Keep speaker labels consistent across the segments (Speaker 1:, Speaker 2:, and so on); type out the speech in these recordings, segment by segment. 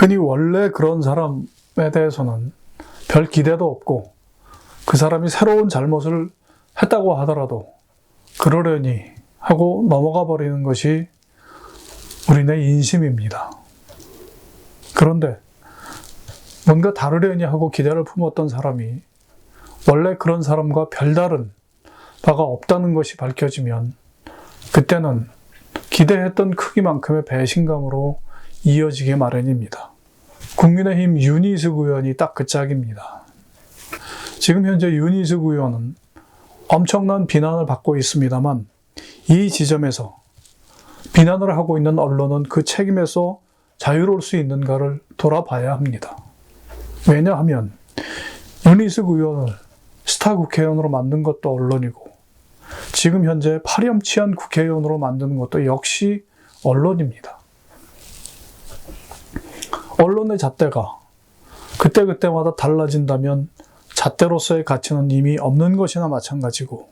Speaker 1: 흔히 원래 그런 사람에 대해서는 별 기대도 없고 그 사람이 새로운 잘못을 했다고 하더라도 그러려니 하고 넘어가 버리는 것이 우리네 인심입니다. 그런데 뭔가 다르려니 하고 기대를 품었던 사람이 원래 그런 사람과 별다른 바가 없다는 것이 밝혀지면 그때는 기대했던 크기만큼의 배신감으로 이어지기 마련입니다. 국민의힘 윤희숙 의원이 딱 그 짝입니다. 지금 현재 윤희숙 의원은 엄청난 비난을 받고 있습니다만 이 지점에서 비난을 하고 있는 언론은 그 책임에서 자유로울 수 있는가를 돌아봐야 합니다. 왜냐하면 윤희숙 의원을 스타 국회의원으로 만든 것도 언론이고 지금 현재 파렴치한 국회의원으로 만드는 것도 역시 언론입니다. 언론의 잣대가 그때그때마다 달라진다면 잣대로서의 가치는 이미 없는 것이나 마찬가지고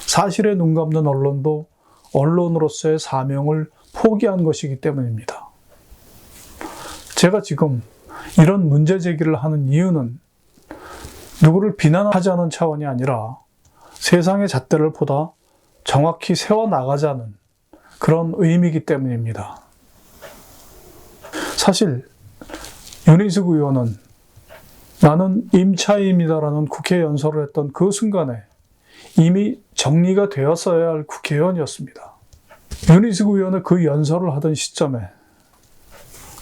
Speaker 1: 사실에 눈 감는 언론도 언론으로서의 사명을 포기한 것이기 때문입니다. 제가 지금 이런 문제 제기를 하는 이유는 누구를 비난하자는 차원이 아니라 세상의 잣대를 보다 정확히 세워나가자는 그런 의미이기 때문입니다. 사실 윤희숙 의원은 나는 임차인이다라는 국회 연설을 했던 그 순간에 이미 정리가 되었어야 할 국회의원이었습니다. 윤희숙 의원의 그 연설을 하던 시점에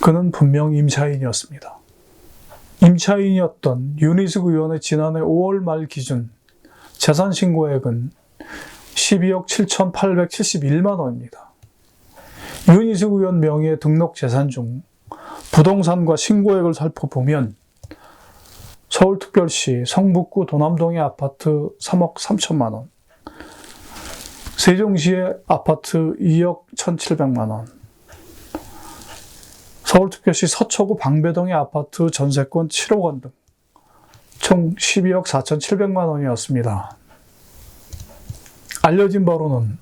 Speaker 1: 그는 분명 임차인이었습니다. 임차인이었던 윤희숙 의원의 지난해 5월 말 기준 재산신고액은 12억 7,871만 원입니다. 윤희숙 의원 명의의 등록 재산 중 부동산과 신고액을 살펴보면 서울특별시 성북구 도남동의 아파트 3억 3천만 원, 세종시의 아파트 2억 1,700만 원, 서울특별시 서초구 방배동의 아파트 전세권 7억 원 등 총 12억 4,700만 원이었습니다. 알려진 바로는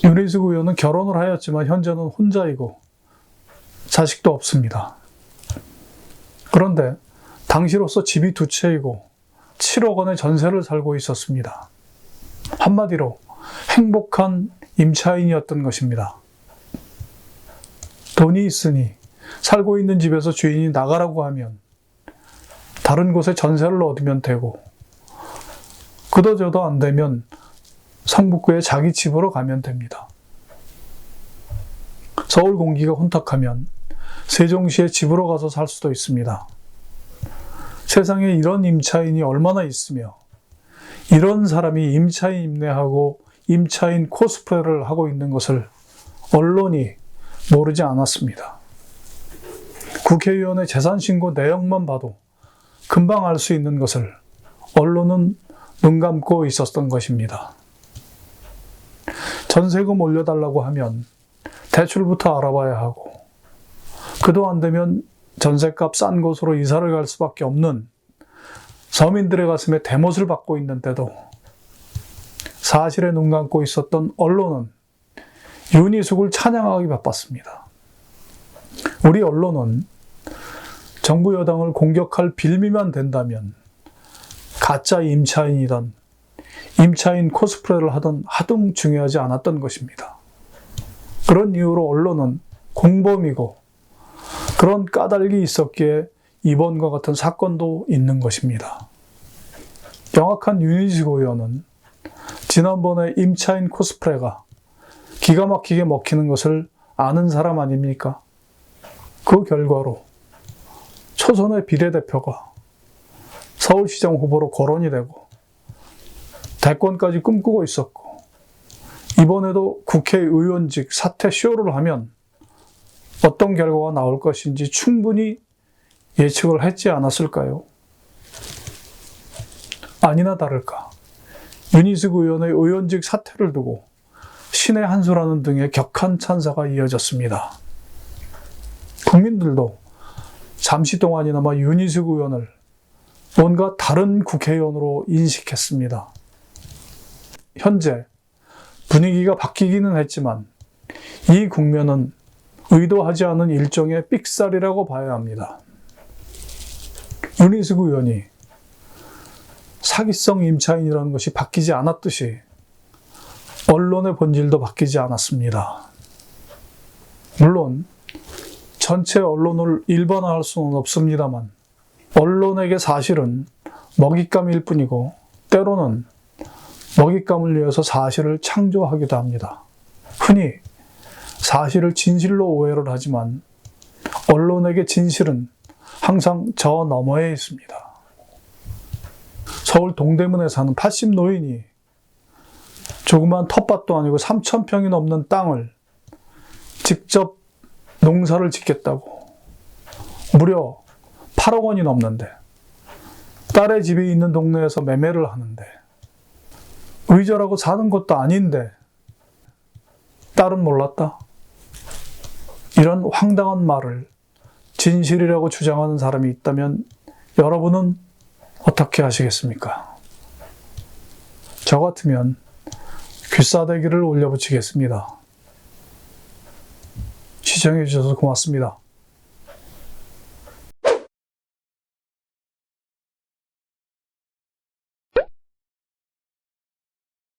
Speaker 1: 윤희숙 의원은 결혼을 하였지만 현재는 혼자이고 자식도 없습니다. 그런데 당시로서 집이 두 채이고 7억 원의 전세를 살고 있었습니다. 한마디로 행복한 임차인이었던 것입니다. 돈이 있으니 살고 있는 집에서 주인이 나가라고 하면 다른 곳에 전세를 얻으면 되고 그도저도 안 되면 성북구에 자기 집으로 가면 됩니다. 서울 공기가 혼탁하면 세종시에 집으로 가서 살 수도 있습니다. 세상에 이런 임차인이 얼마나 있으며 이런 사람이 임차인 임대하고 임차인 코스프레를 하고 있는 것을 언론이 모르지 않았습니다. 국회의원의 재산신고 내용만 봐도 금방 알 수 있는 것을 언론은 눈 감고 있었던 것입니다. 전세금 올려달라고 하면 대출부터 알아봐야 하고 그도 안 되면 전세값 싼 곳으로 이사를 갈 수밖에 없는 서민들의 가슴에 대못을 받고 있는데도 사실에 눈 감고 있었던 언론은 윤희숙을 찬양하기 바빴습니다. 우리 언론은 정부 여당을 공격할 빌미만 된다면 가짜 임차인이던 임차인 코스프레를 하던 하등 중요하지 않았던 것입니다. 그런 이유로 언론은 공범이고 그런 까닭이 있었기에 이번과 같은 사건도 있는 것입니다. 명확한 윤희숙 의원은 지난번에 임차인 코스프레가 기가 막히게 먹히는 것을 아는 사람 아닙니까? 그 결과로 초선의 비례대표가 서울시장 후보로 거론이 되고 대권까지 꿈꾸고 있었고 이번에도 국회의원직 사퇴 쇼를 하면 어떤 결과가 나올 것인지 충분히 예측을 했지 않았을까요? 아니나 다를까 윤희숙 의원의 의원직 사퇴를 두고 신의 한 수라는 등의 격한 찬사가 이어졌습니다. 국민들도 잠시 동안이나마 윤희숙 의원을 뭔가 다른 국회의원으로 인식했습니다. 현재 분위기가 바뀌기는 했지만 이 국면은 의도하지 않은 일종의 삑살이라고 봐야 합니다. 윤희숙 의원이 사기성 임차인이라는 것이 바뀌지 않았듯이 언론의 본질도 바뀌지 않았습니다. 물론 전체 언론을 일반화할 수는 없습니다만 언론에게 사실은 먹잇감일 뿐이고 때로는 먹잇감을 위해서 사실을 창조하기도 합니다. 흔히 사실을 진실로 오해를 하지만 언론에게 진실은 항상 저 너머에 있습니다. 서울 동대문에 사는 80 노인이 조그만 텃밭도 아니고 3,000평이 넘는 땅을 직접 농사를 짓겠다고 무려 8억 원이 넘는데 딸의 집이 있는 동네에서 매매를 하는데 의절하고 사는 것도 아닌데 딸은 몰랐다. 이런 황당한 말을 진실이라고 주장하는 사람이 있다면 여러분은 어떻게 하시겠습니까? 저 같으면 귀싸대기를 올려붙이겠습니다. 시청해 주셔서 고맙습니다.